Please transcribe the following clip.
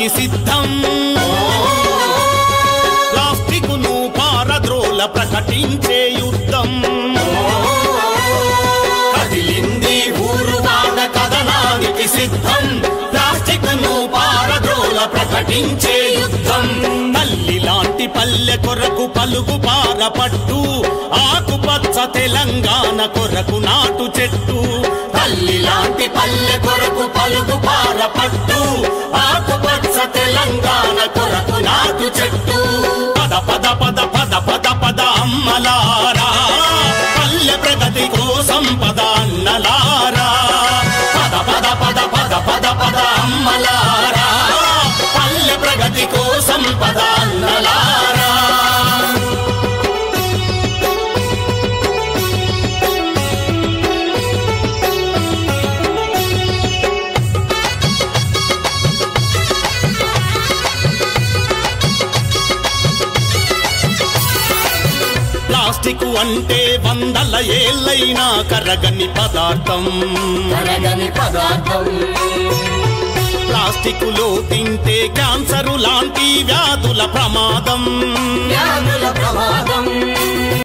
కదనానికి సిద్ధం ప్లాస్టికును పారద్రోల ప్రకటించే యుద్ధం కదిలింది ఊరువాడ కదనానికి సిద్ధం ప్లాస్టికును పారద్రోల ప్రకటించే యుద్ధం తల్లి లాంటి పల్లె కొరకు పలుగు పారపట్టు ఆకుపచ్చ తెలంగాణ కొరకు నాటు చెట్టు తల్లి లాంటి పల్లె కొరకు పలుగు పారపట్టు ఆకుపచ్చ తెలంగాణ కొరకు నాటు చెట్టు పద పద పద పద పద పద అమ్మలారా పల్లె ప్రగతి కోసం పద అన్నలారా పద పద పద పద పద పద అమ్మలారా పల్లె ప్రగతి కోసం పద అన్నలారా ప్లాస్టిక్ అంటే వందల ఏళ్ళైనా కరగని పదార్థం ప్లాస్టికులో తింటే క్యాన్సరు లాంటి వ్యాధుల ప్రమాదం